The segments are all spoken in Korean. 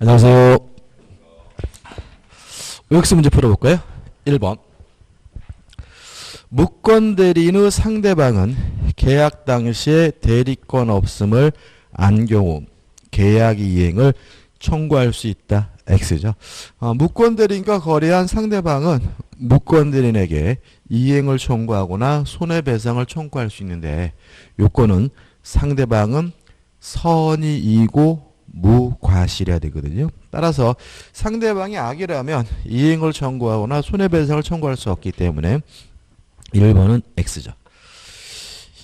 안녕하세요. OX 문제 풀어볼까요? 1번. 무권 대리인의 상대방은 계약 당시에 대리권 없음을 안 경우 계약 이행을 청구할 수 있다. X죠. 무권 대리인과 거래한 상대방은 무권 대리인에게 이행을 청구하거나 손해배상을 청구할 수 있는데 요건은 상대방은 선의이고 무과실해야 되거든요. 따라서 상대방이 악이라면 이행을 청구하거나 손해배상을 청구할 수 없기 때문에 1번은 X죠.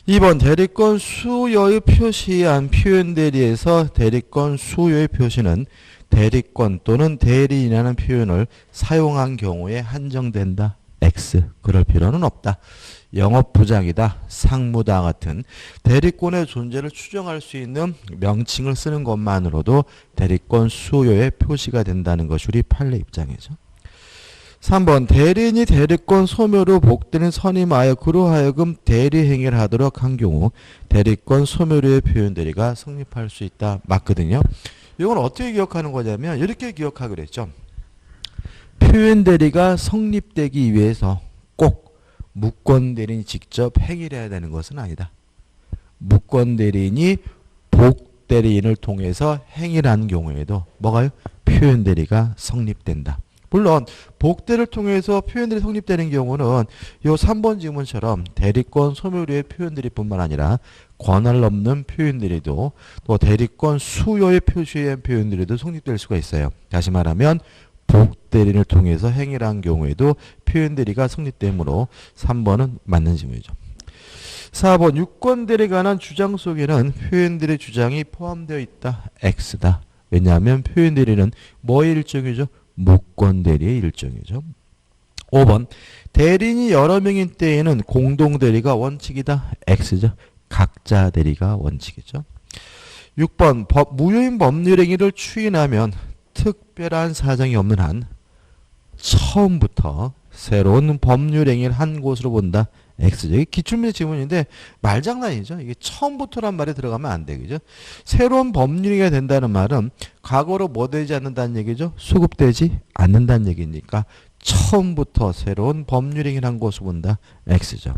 2번 대리권 수여의 표시한 표현 대리에서 대리권 수여의 표시는 대리권 또는 대리인이라는 표현을 사용한 경우에 한정된다. X. 그럴 필요는 없다. 영업부장이다, 상무다 같은 대리권의 존재를 추정할 수 있는 명칭을 쓰는 것만으로도 대리권 수요에 표시가 된다는 것이 우리 판례 입장이죠. 3번 대리인이 대리권 소멸로 복되는 선임하여 그로 하여금 대리행위를 하도록 한 경우 대리권 소멸의 표현 대리가 성립할 수 있다. 맞거든요. 이건 어떻게 기억하는 거냐면 이렇게 기억하기로 했죠. 표현 대리가 성립되기 위해서 꼭 무권 대리인이 직접 행위를 해야 되는 것은 아니다. 무권 대리인이 복 대리인을 통해서 행위를 한 경우에도 뭐가요? 표현 대리가 성립된다. 물론 복대를 통해서 표현 대리 성립되는 경우는 요 3번 지문처럼 대리권 소멸의 표현 대리뿐만 아니라 권한을 넘는 표현 대리도 또 대리권 수요의 표시한 표현 대리도 성립될 수가 있어요. 다시 말하면 복대리를 통해서 행위를 한 경우에도 표현 대리가 성립되므로 3번은 맞는 질문이죠. 4번 유권 대리에 관한 주장 속에는 표현 대리 주장이 포함되어 있다. X다. 왜냐하면 표현 대리는 뭐의 일종이죠? 무권 대리의 일종이죠. 5번 대리인이 여러 명인 때에는 공동 대리가 원칙이다. X죠. 각자 대리가 원칙이죠. 6번 무효인 법률 행위를 추인하면 특별한 사정이 없는 한 처음부터 새로운 법률 행위를 한 것으로 본다. X죠. 이게 기출문제 지문인데 말장난이죠. 이게 처음부터란 말이 들어가면 안 되겠죠. 새로운 법률 행위가 된다는 말은 과거로 뭐 되지 않는다는 얘기죠. 수급되지 않는다는 얘기니까 처음부터 새로운 법률 행위를 한 것으로 본다. X죠.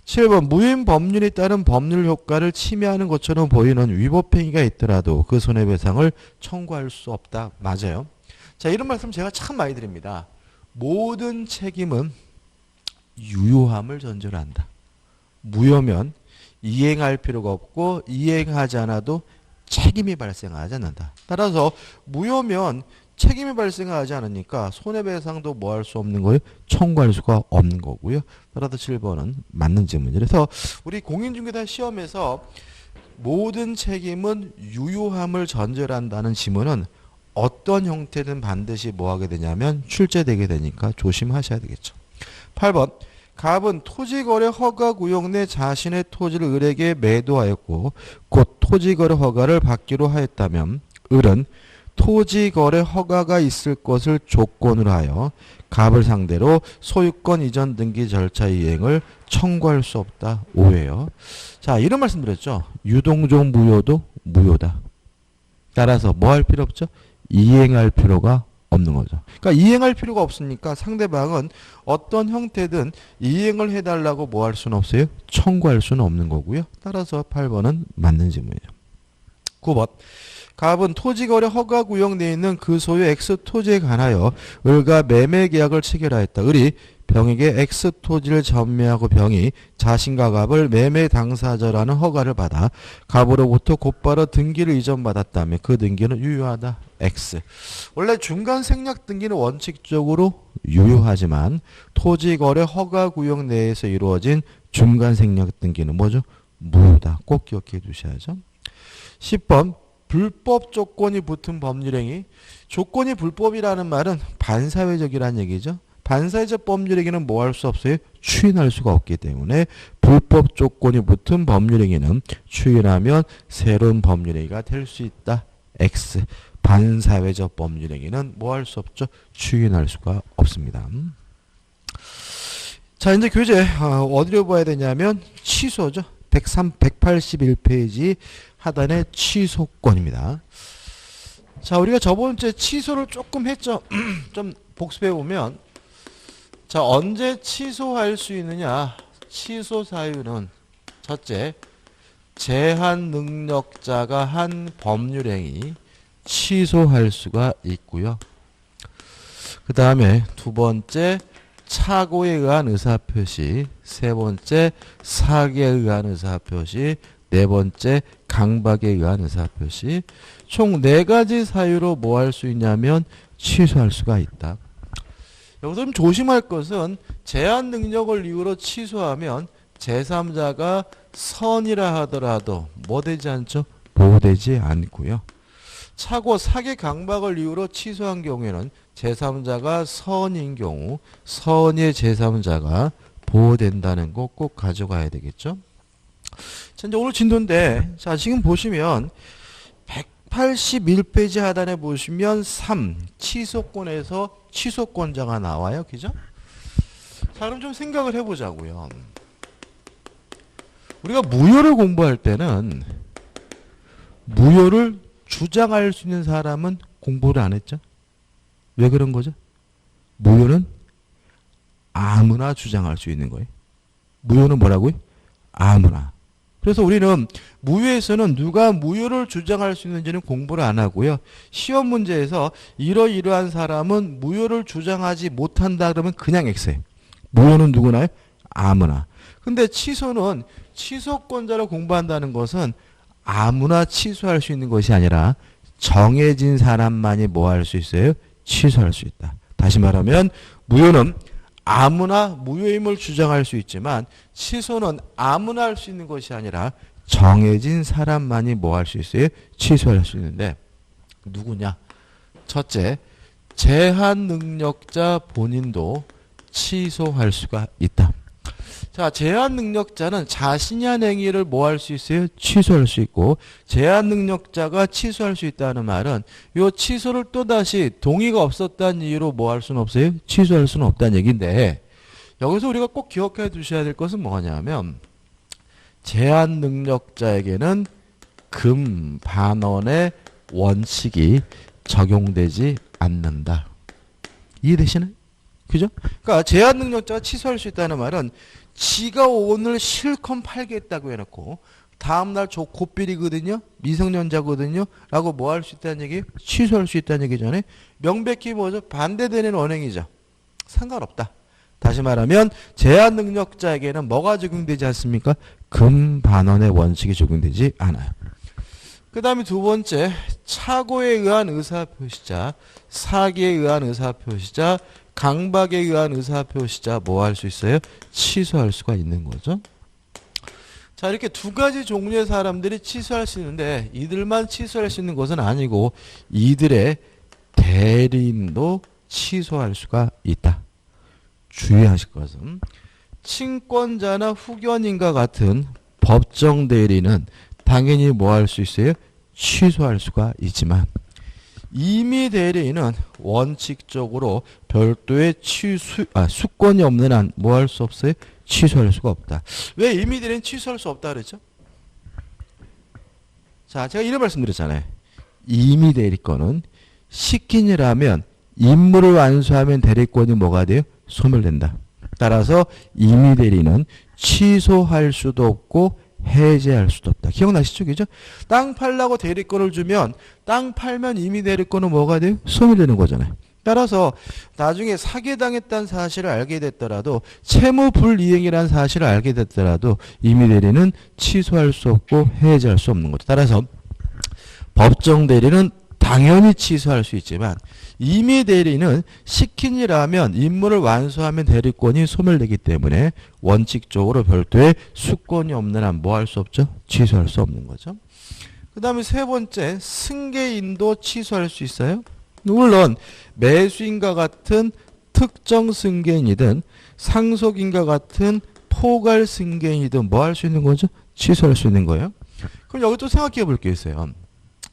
7번 무효인 법률에 따른 법률 효과를 침해하는 것처럼 보이는 위법행위가 있더라도 그 손해배상을 청구할 수 없다. 맞아요. 자, 이런 말씀 제가 참 많이 드립니다. 모든 책임은 유효함을 전제로 한다. 무효면 이행할 필요가 없고 이행하지 않아도 책임이 발생하지 않는다. 따라서 무효면 책임이 발생하지 않으니까 손해배상도 뭐 할 수 없는 거예요? 청구할 수가 없는 거고요. 따라서 7번은 맞는 질문이죠. 그래서 우리 공인중개사 시험에서 모든 책임은 유효함을 전제로 한다는 지문은 어떤 형태든 반드시 뭐 하게 되냐면 출제되게 되니까 조심하셔야 되겠죠. 8번 갑은 토지거래 허가 구역 내 자신의 토지를 을에게 매도하였고 곧 토지거래 허가를 받기로 하였다면 을은 토지거래 허가가 있을 것을 조건으로 하여 갑을 상대로 소유권 이전 등기 절차 이행을 청구할 수 없다. 오해요. 자, 이런 말씀 드렸죠. 유동종 무효도 무효다. 따라서 뭐 할 필요 없죠? 이행할 필요가 없는 거죠. 그러니까 이행할 필요가 없으니까 상대방은 어떤 형태든 이행을 해달라고 뭐 할 수는 없어요? 청구할 수는 없는 거고요. 따라서 8번은 맞는 질문이죠. 9번 갑은 토지거래 허가구역 내에 있는 그 소유 X토지에 관하여 을과 매매계약을 체결하였다. 을이 병에게 X토지를 전매하고 병이 자신과 갑을 매매 당사자라는 허가를 받아 갑으로부터 곧바로 등기를 이전받았다면 그 등기는 유효하다. X. 원래 중간 생략 등기는 원칙적으로 유효하지만 토지거래 허가구역 내에서 이루어진 중간 생략 등기는 뭐죠? 무효다. 꼭 기억해 두셔야죠. 10번 불법 조건이 붙은 법률행위. 조건이 불법이라는 말은 반사회적이라는 얘기죠. 반사회적 법률행위는 뭐 할 수 없어요? 추인할 수가 없기 때문에 불법 조건이 붙은 법률행위는 추인하면 새로운 법률행위가 될 수 있다. X. 반사회적 법률행위는 뭐 할 수 없죠? 추인할 수가 없습니다. 자, 이제 교재 어디로 봐야 되냐면 취소죠. 181페이지 하단의 취소권입니다. 자, 우리가 저번주에 취소를 조금 했죠. 좀 복습해 보면, 자, 언제 취소할 수 있느냐? 취소 사유는 첫째, 제한 능력자가 한 법률행위 취소할 수가 있고요. 그 다음에 두 번째, 착오에 의한 의사표시, 세 번째, 사기에 의한 의사표시, 네 번째, 강박에 의한 의사표시. 총 네 가지 사유로 뭐 할 수 있냐면 취소할 수가 있다. 여기서 좀 조심할 것은 제한 능력을 이유로 취소하면 제3자가 선이라 하더라도 뭐 되지 않죠? 보호되지 않고요. 착오, 사기, 강박을 이유로 취소한 경우에는 제3자가 선인 경우 선의 제3자가 보호된다는 거 꼭 가져가야 되겠죠. 자, 이제 오늘 진도인데, 자, 지금 보시면 181페이지 하단에 보시면 3, 취소권에서 취소권자가 나와요. 그죠? 자, 그럼 좀 생각을 해보자고요. 우리가 무효를 공부할 때는 무효를 주장할 수 있는 사람은 공부를 안 했죠? 왜 그런 거죠? 무효는 아무나 주장할 수 있는 거예요. 무효는 뭐라고요? 아무나. 그래서 우리는 무효에서는 누가 무효를 주장할 수 있는지는 공부를 안 하고요. 시험 문제에서 이러이러한 사람은 무효를 주장하지 못한다 그러면 그냥 X예요. 무효는 누구나요? 아무나. 근데 취소는 취소권자를 공부한다는 것은 아무나 취소할 수 있는 것이 아니라 정해진 사람만이 뭐 할 수 있어요? 취소할 수 있다. 다시 말하면 무효는 아무나 무효임을 주장할 수 있지만 취소는 아무나 할 수 있는 것이 아니라 정해진 사람만이 뭐 할 수 있어요? 취소할 수 있는데 누구냐? 첫째, 제한 능력자 본인도 취소할 수가 있다. 자, 제한 능력자는 자신이 한 행위를 뭐 할 수 있어요? 취소할 수 있고, 제한 능력자가 취소할 수 있다는 말은 요 취소를 또다시 동의가 없었다는 이유로 뭐 할 수는 없어요? 취소할 수는 없다는 얘기인데, 여기서 우리가 꼭 기억해 두셔야 될 것은 뭐냐면 제한 능력자에게는 금반원의 원칙이 적용되지 않는다. 이해되시나요? 그죠? 그러니까 제한 능력자가 취소할 수 있다는 말은 지가 오늘 실컷 팔겠다고 해놓고 다음날 저 고삐리거든요. 미성년자거든요. 라고 뭐 할 수 있다는 얘기예요? 취소할 수 있다는 얘기잖아요. 명백히 뭐죠? 반대되는 언행이죠. 상관없다. 다시 말하면 제한 능력자에게는 뭐가 적용되지 않습니까? 금반원의 원칙이 적용되지 않아요. 그 다음에 두 번째, 착오에 의한 의사표시자, 사기에 의한 의사표시자, 강박에 의한 의사표시자 뭐 할 수 있어요? 취소할 수가 있는 거죠. 자, 이렇게 두 가지 종류의 사람들이 취소할 수 있는데 이들만 취소할 수 있는 것은 아니고 이들의 대리인도 취소할 수가 있다. 주의하실 것은 친권자나 후견인과 같은 법정 대리는 당연히 뭐 할 수 있어요? 취소할 수가 있지만 임의 대리인은 원칙적으로 별도의 수권이 없는 한 뭐 할 수 없어요? 취소할 수가 없다. 왜 임의 대리인 취소할 수 없다 그랬죠? 자, 제가 이런 말씀드렸잖아요. 임의 대리권은 시킨 일하면 임무를 완수하면 대리권이 뭐가 돼요? 소멸된다. 따라서 임의 대리는 취소할 수도 없고 해제할 수도 없다. 기억나시죠? 그죠? 땅 팔라고 대리권을 주면 땅 팔면 임의 대리권은 뭐가 돼요? 소멸되는 거잖아요. 따라서 나중에 사기당했다는 사실을 알게 됐더라도 채무 불이행이라는 사실을 알게 됐더라도 임의 대리는 취소할 수 없고 해제할 수 없는 거죠. 따라서 법정 대리는 당연히 취소할 수 있지만 임의 대리는 시킨 일하면 임무를 완수하면 대리권이 소멸되기 때문에 원칙적으로 별도의 수권이 없는 한 뭐 할 수 없죠? 취소할 수 없는 거죠. 그 다음에 세 번째, 승계인도 취소할 수 있어요. 물론 매수인과 같은 특정 승계인이든 상속인과 같은 포괄 승계인이든 뭐 할 수 있는 거죠? 취소할 수 있는 거예요. 그럼 여기 또 생각해 볼 게 있어요.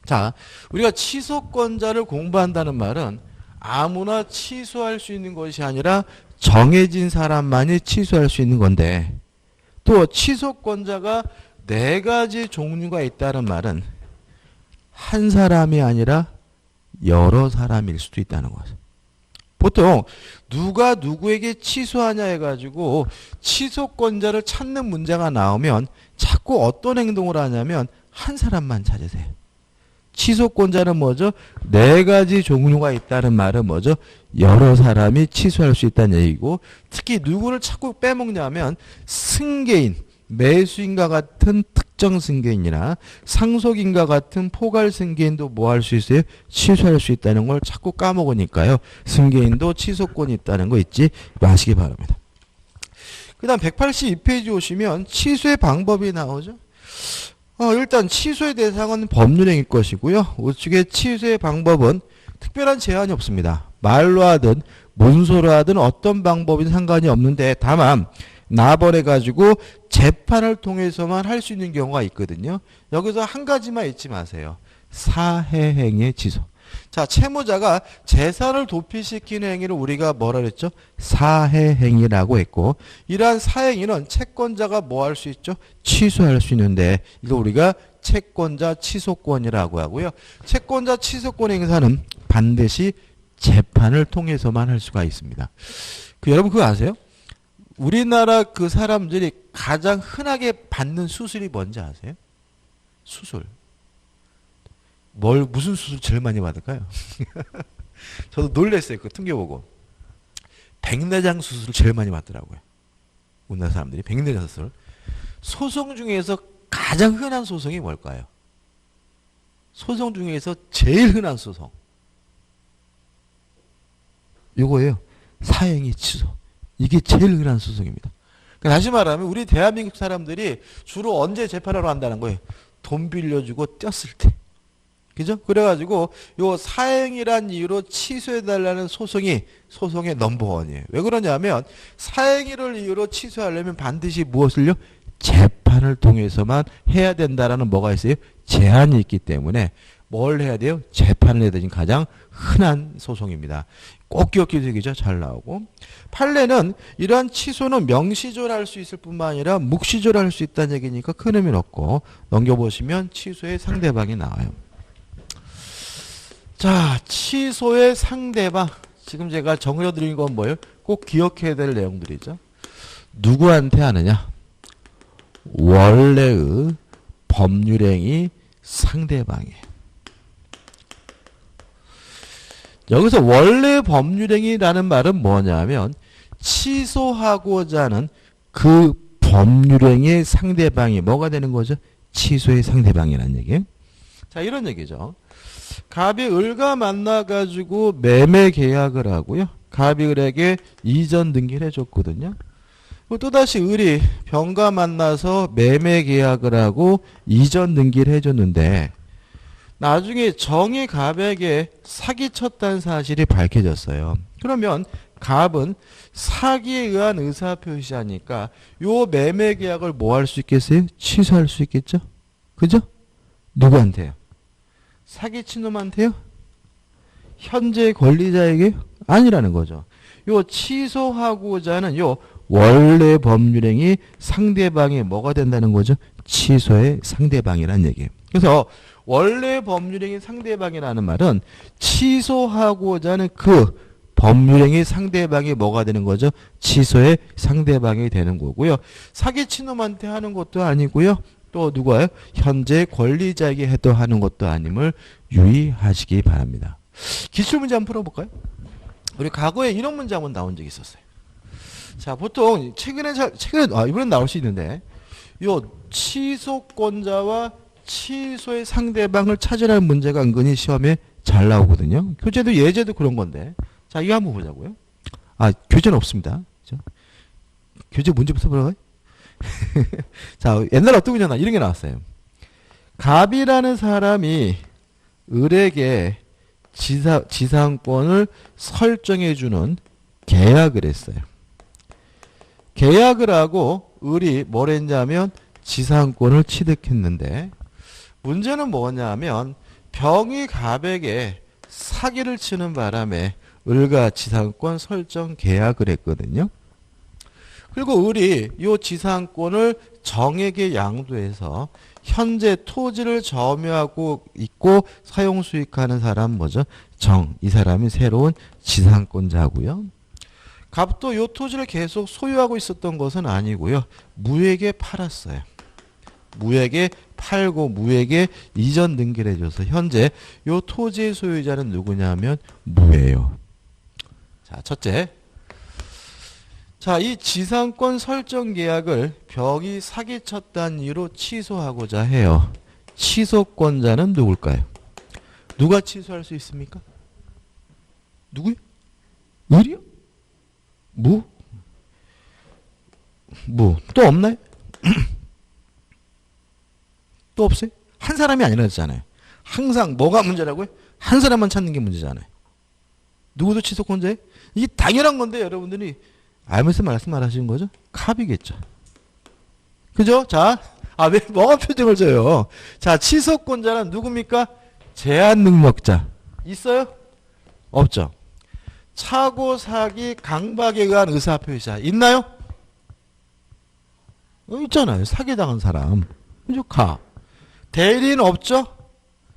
자, 우리가 취소권자를 공부한다는 말은 아무나 취소할 수 있는 것이 아니라 정해진 사람만이 취소할 수 있는 건데 또 취소권자가 네 가지 종류가 있다는 말은 한 사람이 아니라 여러 사람일 수도 있다는 거죠. 보통 누가 누구에게 취소하냐 해가지고 취소권자를 찾는 문제가 나오면 자꾸 어떤 행동을 하냐면 한 사람만 찾으세요. 취소권자는 뭐죠? 네 가지 종류가 있다는 말은 뭐죠? 여러 사람이 취소할 수 있다는 얘기고, 특히 누구를 자꾸 빼먹냐면 승계인, 매수인과 같은 특정 승계인이나 상속인과 같은 포괄 승계인도 뭐 할 수 있어요? 취소할 수 있다는 걸 자꾸 까먹으니까요. 승계인도 취소권이 있다는 거 잊지 마시기 바랍니다. 그 다음 182페이지 오시면 취소의 방법이 나오죠. 일단 취소의 대상은 법률행위일 것이고요. 우측의 취소의 방법은 특별한 제한이 없습니다. 말로 하든 문서로 하든 어떤 방법이든 상관이 없는데, 다만 나버려가지고 재판을 통해서만 할 수 있는 경우가 있거든요. 여기서 한 가지만 잊지 마세요. 사해행위의 취소. 자, 채무자가 재산을 도피시키는 행위를 우리가 뭐라 그랬죠? 사해행위라고 했고, 이러한 사행위는 채권자가 뭐 할 수 있죠? 취소할 수 있는데, 이거 우리가 채권자 취소권이라고 하고요. 채권자 취소권 행사는 반드시 재판을 통해서만 할 수가 있습니다. 여러분 그거 아세요? 우리나라 그 사람들이 가장 흔하게 받는 수술이 뭔지 아세요? 수술. 무슨 수술 제일 많이 받을까요? 저도 놀랐어요. 그 통계 보고. 백내장 수술을 제일 많이 받더라고요. 우리나라 사람들이 백내장 수술. 소송 중에서 가장 흔한 소송이 뭘까요? 소송 중에서 제일 흔한 소송. 요거예요. 사행위 취소. 이게 제일 흔한 소송입니다. 그러니까 다시 말하면 우리 대한민국 사람들이 주로 언제 재판하러 한다는 거예요? 돈 빌려주고 떼었을 때. 그죠? 그래가지고 요 사행이란 이유로 취소해달라는 소송이 소송의 넘버원이에요. 왜 그러냐면 사행위를 이유로 취소하려면 반드시 무엇을요? 재판을 통해서만 해야 된다라는 뭐가 있어요? 제한이 있기 때문에 뭘 해야 돼요? 재판을 해야 되는 가장 흔한 소송입니다. 꼭 기억해 주시죠. 잘 나오고. 판례는 이러한 취소는 명시적으로 할 수 있을 뿐만 아니라 묵시적으로 할 수 있다는 얘기니까 큰 의미는 없고, 넘겨보시면 취소의 상대방이 나와요. 자, 취소의 상대방. 지금 제가 정해드린 건 뭐예요? 꼭 기억해야 될 내용들이죠. 누구한테 하느냐? 원래의 법률행위 상대방이에요. 여기서 원래 법률행위라는 말은 뭐냐면 취소하고자 하는 그 법률행위의 상대방이 뭐가 되는 거죠? 취소의 상대방이라는 얘기예요. 자, 이런 얘기죠. 갑이 을과 만나가지고 매매 계약을 하고요. 갑이 을에게 이전 등기를 해줬거든요. 또다시 을이 병과 만나서 매매 계약을 하고 이전 등기를 해줬는데, 나중에 정이 갑에게 사기쳤다는 사실이 밝혀졌어요. 그러면 갑은 사기에 의한 의사표시하니까 요 매매 계약을 뭐 할 수 있겠어요? 취소할 수 있겠죠? 그죠? 누구한테요? 사기친 놈한테요? 현재 권리자에게? 아니라는 거죠. 요 취소하고자 하는 요 원래 법률행위 상대방이 뭐가 된다는 거죠? 취소의 상대방이라는 얘기예요. 그래서 원래 법률행위 상대방이라는 말은 취소하고자 하는 그 법률행위 상대방이 뭐가 되는 거죠? 취소의 상대방이 되는 거고요. 사기친 놈한테 하는 것도 아니고요. 또 누가요? 현재 권리자에게 해도 하는 것도 아님을 유의하시기 바랍니다. 기출문제 한번 풀어볼까요? 우리 과거에 이런 문제 한번 나온 적이 있었어요. 자, 보통 최근에 이번엔 나올 수 있는데, 요 취소권자와 취소의 상대방을 찾으라는 문제가 은근히 시험에 잘 나오거든요. 교재도 예제도 그런 건데. 자, 이거 한번 보자고요. 교재는 없습니다. 그렇죠? 교재 문제부터 보라고요? 자, 옛날에 어떤 거냐, 이런 게 나왔어요. 갑이라는 사람이 을에게 지상권을 설정해주는 계약을 했어요. 계약을 하고 을이 뭘 했냐면 지상권을 취득했는데, 문제는 뭐냐면 병이 갑에게 사기를 치는 바람에 을과 지상권 설정 계약을 했거든요. 그리고 을이 요 지상권을 정에게 양도해서 현재 토지를 점유하고 있고 사용 수익하는 사람 뭐죠? 정. 이 사람이 새로운 지상권자고요. 갑도 요 토지를 계속 소유하고 있었던 것은 아니고요. 무에게 팔았어요. 무에게 팔고 무에게 이전 등기를 해줘서 현재 요 토지의 소유자는 누구냐면 무예요. 자, 첫째. 자, 이 지상권 설정 계약을 벽이 사기쳤다는 이유로 취소하고자 해요. 취소권자는 누굴까요? 누가 취소할 수 있습니까? 누구요? 을이요? 무? 또 없나요? 또 없어요? 한 사람이 아니라잖아요. 항상 뭐가 문제라고요? 한 사람만 찾는 게 문제잖아요. 누구도 취소권자예요? 이게 당연한 건데 여러분들이 알면서 말씀 안 하시는 거죠? 갑이겠죠. 그죠? 자, 왜 뭐가 표정을 줘요? 자, 취소권자는 누굽니까? 제한 능력자. 있어요? 없죠. 차고, 사기, 강박에 의한 의사표시자. 있나요? 있잖아요. 사기당한 사람. 그죠? 가. 대리인 없죠?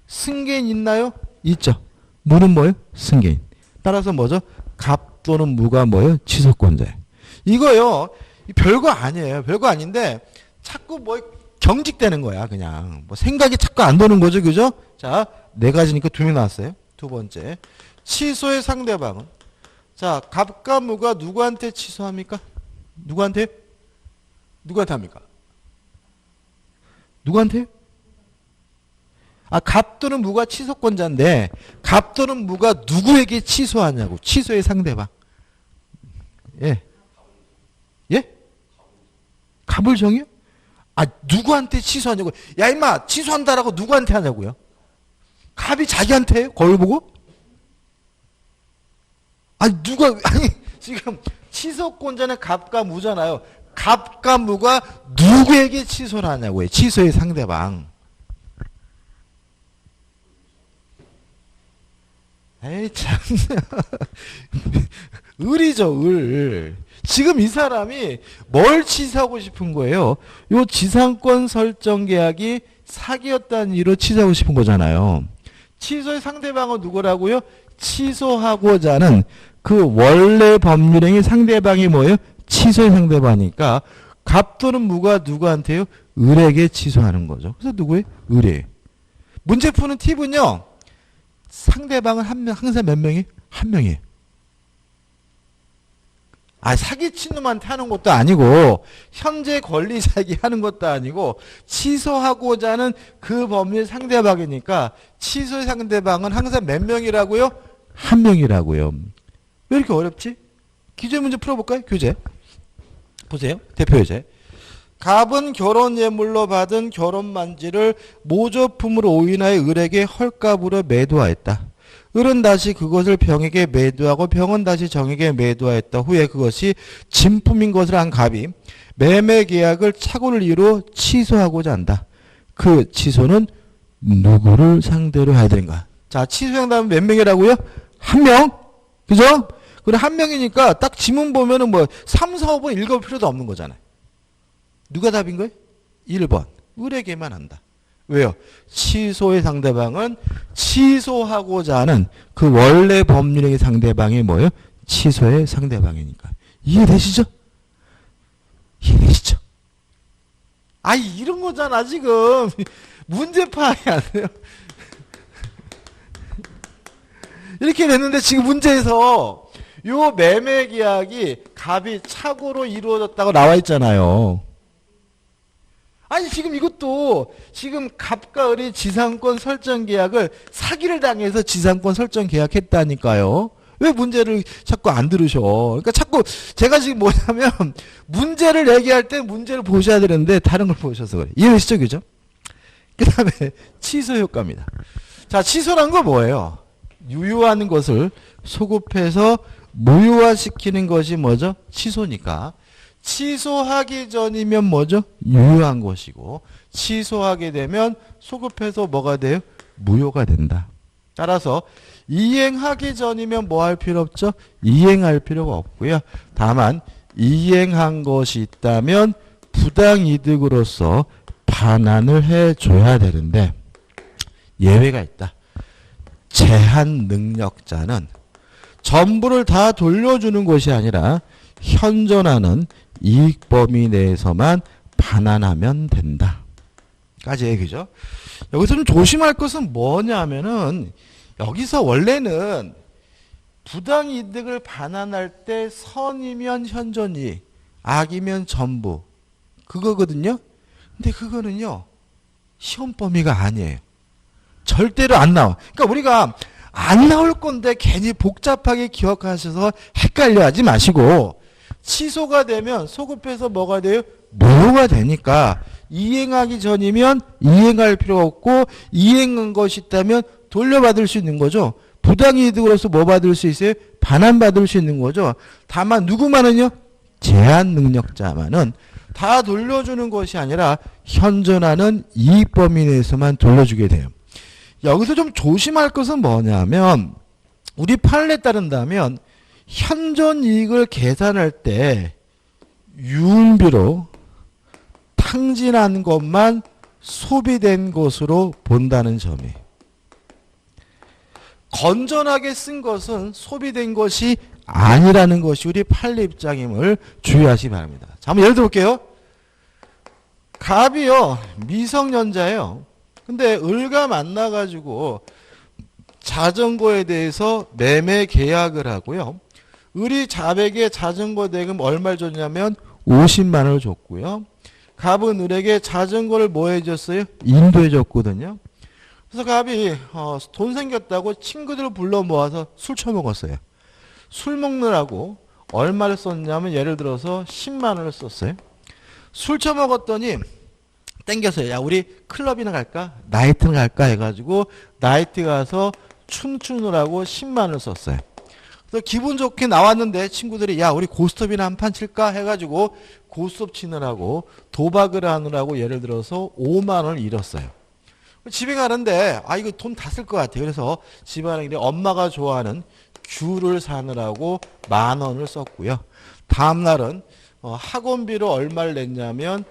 승계인 있나요? 있죠. 무는 뭐예요? 승계인. 따라서 뭐죠? 갑 또는 무가 뭐예요? 취소권자예요. 이거요. 별거 아니에요. 별거 아닌데 자꾸 뭐 경직되는 거야. 그냥 뭐 생각이 자꾸 안 도는 거죠. 그죠? 자, 네 가지니까 두 명 나왔어요. 두 번째. 취소의 상대방은 자, 갑과 무가 누구한테 취소합니까? 누구한테? 누구한테 합니까? 누구한테? 갑 또는 무가 취소권자인데 갑 또는 무가 누구에게 취소하냐고. 취소의 상대방. 예. 예? 갑을 정해요? 누구한테 취소하냐고. 야, 임마, 취소한다라고 누구한테 하냐고요? 갑이 자기한테 해요? 거울 보고? 지금 취소권자는 갑과 무잖아요. 갑과 무가 누구에게 취소를 하냐고요. 취소의 상대방. 에이, 참. 을이죠, 을. 지금 이 사람이 뭘 취소하고 싶은 거예요? 요 지상권 설정 계약이 사기였다는 이유로 취소하고 싶은 거잖아요. 취소의 상대방은 누구라고요? 취소하고자 하는 그 원래 법률행위 상대방이 뭐예요? 취소의 상대방이니까 갑 또는 무가 누구한테요? 을에게 취소하는 거죠. 그래서 누구예요? 을이에요. 문제 푸는 팁은요. 상대방은 한 명, 항상 몇 명이에요? 한 명이에요. 사기친 놈한테 하는 것도 아니고 현재 권리자에게 하는 것도 아니고 취소하고자 하는 그 법률 상대방이니까 취소의 상대방은 항상 몇 명이라고요? 한 명이라고요. 왜 이렇게 어렵지? 기재 문제 풀어볼까요? 교재. 보세요. 대표 예제. 갑은 결혼 예물로 받은 결혼 반지를 모조품으로 오인하여 을에게 헐값으로 매도하였다. 을은 다시 그것을 병에게 매도하고 병은 다시 정에게 매도하였다. 후에 그것이 진품인 것을 안 갑이 매매 계약을 착오를 이유로 취소하고자 한다. 그 취소는 누구를 상대로 해야 되는가? 자, 취소한다면 몇 명이라고요? 한 명. 그죠? 그래, 한 명이니까 딱 지문 보면은 3, 4, 5번 읽어볼 필요도 없는 거잖아요. 누가 답인 거예요? 1번. 을에게만 한다. 왜요? 취소의 상대방은 취소하고자 하는 그 원래 법률행위 상대방이 뭐예요? 취소의 상대방이니까. 이해되시죠? 이해되시죠? 이런 거잖아, 지금. 문제 파악이 안 돼요. 이렇게 됐는데 지금 문제에서 요 매매 계약이 갑이 착오로 이루어졌다고 나와 있잖아요. 지금 이것도 지금 갑과 을이 지상권 설정 계약을 사기를 당해서 지상권 설정 계약했다니까요. 왜 문제를 자꾸 안 들으셔? 그러니까 자꾸 제가 지금 뭐냐면 문제를 얘기할 때 문제를 보셔야 되는데 다른 걸 보셔서 그래. 이해되시죠? 그죠? 그 다음에 취소 효과입니다. 자, 취소란 건 뭐예요? 유효한 것을 소급해서 무효화시키는 것이 뭐죠? 취소니까. 취소하기 전이면 뭐죠? 유효한 것이고 취소하게 되면 소급해서 뭐가 돼요? 무효가 된다. 따라서 이행하기 전이면 뭐 할 필요 없죠? 이행할 필요가 없고요. 다만 이행한 것이 있다면 부당이득으로서 반환을 해줘야 되는데 예외가 있다. 제한 능력자는 전부를 다 돌려주는 것이 아니라 현존하는 이익 범위 내에서만 반환하면 된다. 까지 얘기죠. 여기서 좀 조심할 것은 뭐냐면은 여기서 원래는 부당이득을 반환할 때 선이면 현존이익, 악이면 전부 그거거든요. 근데 그거는요 시험 범위가 아니에요. 절대로 안 나와. 그러니까 우리가 안 나올 건데 괜히 복잡하게 기억하셔서 헷갈려하지 마시고 취소가 되면 소급해서 뭐가 돼요? 무효가 되니까 이행하기 전이면 이행할 필요가 없고 이행한 것이 있다면 돌려받을 수 있는 거죠. 부당이득으로서 뭐 받을 수 있어요? 반환받을 수 있는 거죠. 다만 누구만은요? 제한 능력자만은 다 돌려주는 것이 아니라 현존하는 이익 범위 내에서만 돌려주게 돼요. 여기서 좀 조심할 것은 뭐냐면 우리 판례에 따른다면 현존 이익을 계산할 때 유흥비로 탕진한 것만 소비된 것으로 본다는 점이에요. 건전하게 쓴 것은 소비된 것이 아니라는 것이 우리 판례 입장임을 주의하시기 바랍니다. 자, 한번 예를 들어볼게요. 갑이요 미성년자예요. 근데 을과 만나가지고 자전거에 대해서 매매 계약을 하고요. 을이 잡에게 자전거 대금 얼마를 줬냐면 50만 원을 줬고요. 갑은 을에게 자전거를 뭐 해줬어요? 인도해 줬거든요. 그래서 갑이 돈 생겼다고 친구들을 불러 모아서 술 처먹었어요. 술 먹느라고 얼마를 썼냐면 예를 들어서 10만 원을 썼어요. 술 처먹었더니 땡겨서요. 야 우리 클럽이나 갈까? 나이트나 갈까? 해가지고 나이트 가서 춤추느라고 10만 원을 썼어요. 그래서 기분 좋게 나왔는데 친구들이 야 우리 고스톱이나 한 판 칠까? 해가지고 고스톱 치느라고 도박을 하느라고 예를 들어서 5만 원을 잃었어요. 집에 가는데 아 이거 돈 다 쓸 것 같아. 그래서 집안에 엄마가 좋아하는 귤을 사느라고 10,000 원을 썼고요. 다음 날은 학원비로 얼마를 냈냐면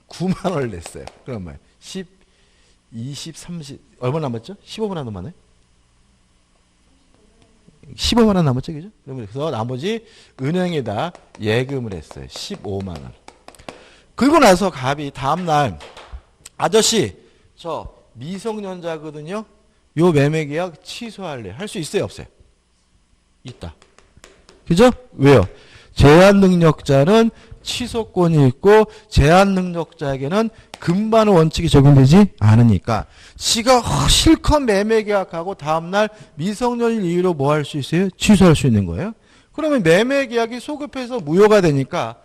9만 원을 냈어요. 그럼 뭐예요? 10, 20, 30 얼마 남았죠? 15만 원 남았네. 15만 원 남았죠, 그죠? 그래서 나머지 은행에다 예금을 했어요. 15만 원. 그리고 나서 갑이 다음 날 아저씨 저 미성년자거든요. 요 매매 계약 취소할래. 할 수 있어요, 없어요? 있다. 그죠? 왜요? 제한 능력자는 취소권이 있고 제한 능력자에게는 금반 원칙이 적용되지 않으니까 지가 실컷 매매 계약하고 다음날 미성년일 이유로 뭐 할 수 있어요? 취소할 수 있는 거예요. 그러면 매매 계약이 소급해서 무효가 되니까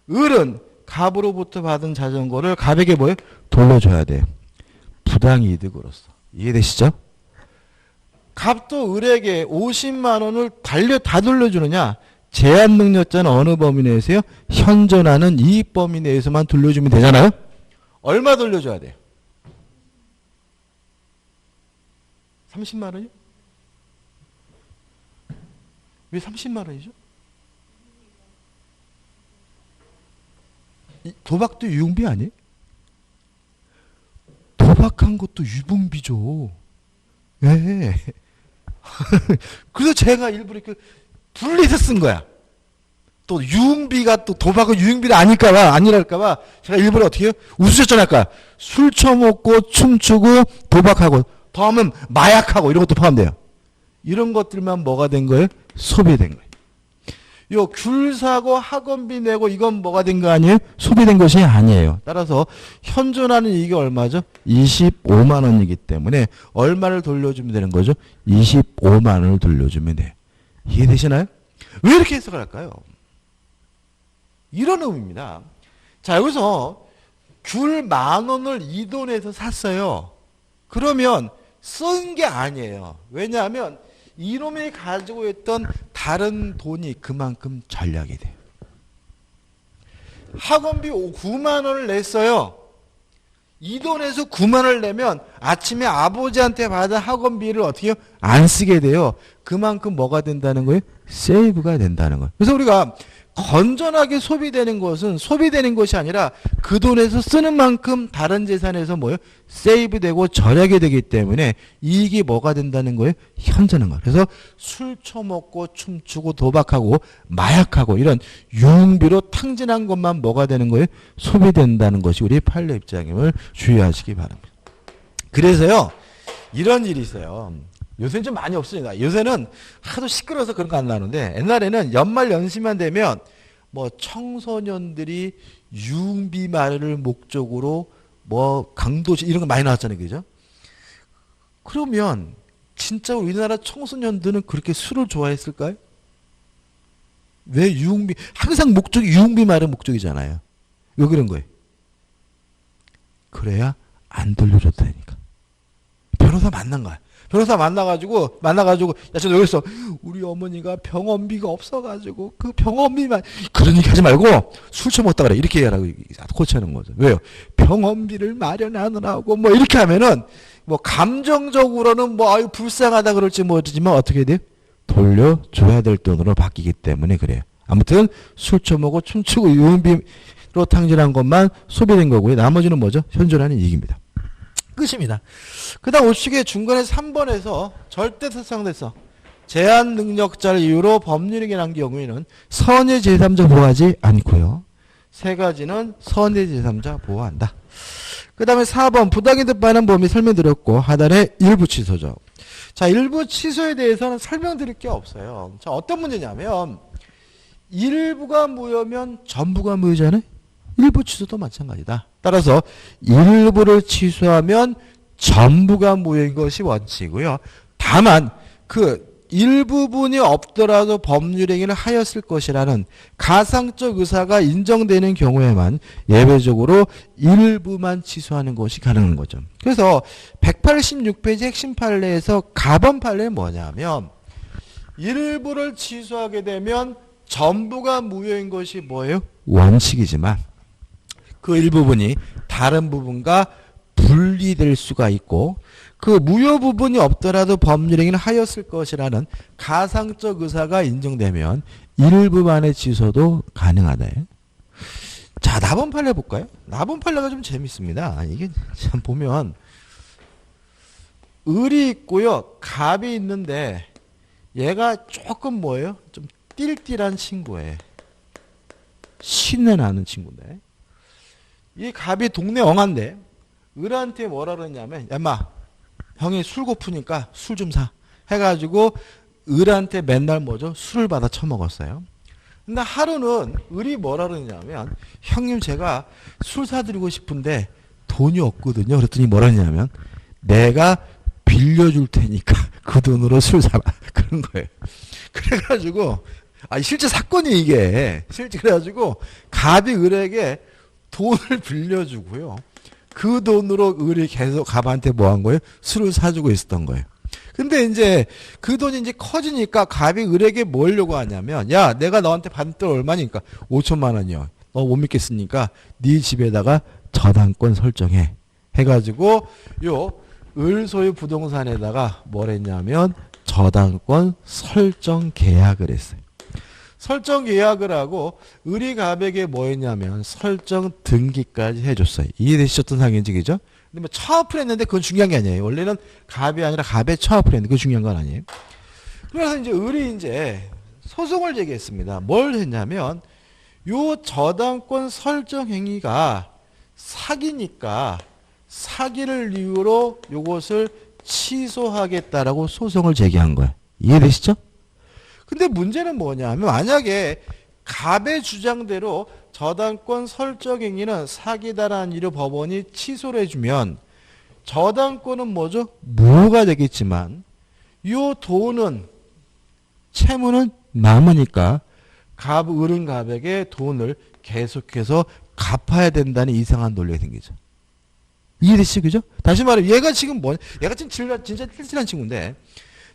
을은 갑으로부터 받은 자전거를 갑에게 뭐예요? 돌려줘야 돼요. 부당이득으로서. 이해되시죠? 갑도 을에게 50만 원을 다 돌려주느냐? 제한 능력자는 어느 범위 내에서요? 현존하는 이익 범위 내에서만 돌려주면 되잖아요? 얼마 돌려줘야 돼요? 30만 원이요? 왜 30만 원이죠? 도박도 유흥비 아니에요? 도박한 것도 유흥비죠. 예. 그래서 제가 일부러 이렇게 분리해서 쓴 거야. 또 유흥비가 또 도박은 유흥비가 아니랄까봐 제가 일부러 어떻게 해요? 웃으셨잖아요 아까. 술 처먹고 춤추고 도박하고 더하면 마약하고 이런 것도 포함돼요. 이런 것들만 뭐가 된 거예요? 소비된 거예요. 요 귤 사고 학원비 내고 이건 뭐가 된 거 아니에요? 소비된 것이 아니에요. 따라서 현존하는 이익이 얼마죠? 25만 원이기 때문에 얼마를 돌려주면 되는 거죠? 25만 원을 돌려주면 돼요. 이해되시나요? 왜 이렇게 해석을 할까요? 이런 의미입니다. 자, 여기서 귤 10,000원을 이 돈에서 샀어요. 그러면 쓴 게 아니에요. 왜냐하면 이놈이 가지고 있던 다른 돈이 그만큼 전략이 돼요. 학원비 9만 원을 냈어요. 이 돈에서 9만 원을 내면 아침에 아버지한테 받은 학원비를 어떻게 해요? 안 쓰게 돼요. 그만큼 뭐가 된다는 거예요? 세이브가 된다는 거예요. 그래서 우리가 건전하게 소비되는 것은 소비되는 것이 아니라 그 돈에서 쓰는 만큼 다른 재산에서 뭐예요? 세이브되고 절약이 되기 때문에 이익이 뭐가 된다는 거예요? 현저는 거예요. 그래서 술 처먹고 춤추고 도박하고 마약하고 이런 유흥비로 탕진한 것만 뭐가 되는 거예요? 소비된다는 것이 우리 판례 입장임을 주의하시기 바랍니다. 그래서요, 이런 일이 있어요. 요새는 좀 많이 없습니다. 요새는 하도 시끄러워서 그런 거 안 나오는데 옛날에는 연말 연시만 되면 뭐 청소년들이 유흥비만을 목적으로 뭐 강도시 이런 거 많이 나왔잖아요. 그죠? 그러면 진짜 우리나라 청소년들은 그렇게 술을 좋아했을까요? 왜 유흥비 항상 목적이 유흥비만의 목적이잖아요. 왜 그런 거예요? 그래야 안 돌려줬다니까. 변호사 만난 거야. 변호사 만나가지고 야, 저 여기서 우리 어머니가 병원비가 없어가지고 그 병원비만 그런 얘기 하지 말고 술 처먹다 그래 이렇게 해라고 코치하는 거죠. 왜요? 병원비를 마련하느라고 뭐 이렇게 하면은 뭐 감정적으로는 뭐 아유 불쌍하다 그럴지 모르지만 어떻게 돼요? 돌려줘야 될 돈으로 바뀌기 때문에 그래요. 아무튼 술 처먹고 춤추고 유흥비로 탕진한 것만 소비된 거고요. 나머지는 뭐죠? 현존하는 이익입니다. 끝입니다. 그 다음 우측에 중간에 3번에서 절대사상대성 제한 능력자를 이유로 법률행위를 한 경우에는 선의 제3자 보호하지 않고요. 세 가지는 선의 제3자 보호한다. 그 다음에 4번 부당히 득반한 범위 설명드렸고 하단에 일부 취소죠. 자, 일부 취소에 대해서는 설명드릴 게 없어요. 자, 어떤 문제냐면 일부가 무효면 전부가 무효잖아요. 일부 취소도 마찬가지다. 따라서 일부를 취소하면 전부가 무효인 것이 원칙이고요. 다만 그 일부분이 없더라도 법률행위를 하였을 것이라는 가상적 의사가 인정되는 경우에만 예외적으로 일부만 취소하는 것이 가능한 거죠. 그래서 186페이지 핵심 판례에서 가번 판례는 뭐냐면 일부를 취소하게 되면 전부가 무효인 것이 뭐예요? 원칙이지만 그 일부분이 다른 부분과 분리될 수가 있고 그 무효 부분이 없더라도 법률행위를 하였을 것이라는 가상적 의사가 인정되면 일부만의 취소도 가능하다. 자, 나번 판례 볼까요? 나번 판례가 좀 재밌습니다. 이게 참 보면 을이 있고요. 갑이 있는데 얘가 조금 뭐예요? 좀 띨띨한 친구예요. 신내 나는 친구인데 이 갑이 동네 엉한데 을한테 뭐라 그러냐면 야 인마 형이 술 고프니까 술 좀 사 해가지고 을한테 맨날 뭐죠? 술을 받아 처먹었어요. 근데 하루는 을이 뭐라 그러냐면 형님 제가 술 사드리고 싶은데 돈이 없거든요. 그랬더니 뭐라 그러냐면 내가 빌려줄 테니까 그 돈으로 술 사라 그런 거예요. 그래가지고 실제 사건이 이게 실제 그래가지고 갑이 을에게 돈을 빌려주고요. 그 돈으로 을이 계속 갑한테 뭐 한 거예요? 술을 사주고 있었던 거예요. 근데 이제 그 돈이 이제 커지니까 갑이 을에게 뭘 요구하냐면 야 내가 너한테 받은 돈 얼마니까 5천만 원이요. 너 못 믿겠으니까 네 집에다가 저당권 설정해. 해가지고 요 을 소유 부동산에다가 뭘 했냐면 저당권 설정 계약을 했어요. 설정 계약을 하고 을이 갑에게 뭐 했냐면 설정 등기까지 해줬어요. 이해되셨던 상인직이죠? 근데 뭐 처합을 했는데 그건 중요한 게 아니에요. 원래는 갑이 아니라 갑에 처합을 했는데 그건 중요한 건 아니에요. 그래서 이제 을이 이제 소송을 제기했습니다. 뭘 했냐면 요 저당권 설정 행위가 사기니까 사기를 이유로 요것을 취소하겠다라고 소송을 제기한 거예요. 이해되시죠? 근데 문제는 뭐냐면 만약에 갑의 주장대로 저당권 설정 행위는 사기다라는 이유 법원이 취소를 해주면 저당권은 뭐죠? 무효가 되겠지만 이 돈은 채무는 남으니까 을은 갑에게 돈을 계속해서 갚아야 된다는 이상한 논리가 생기죠. 이해되시죠? 그죠? 다시 말해 얘가 지금 얘가 지금 진짜 찔찔한 친구인데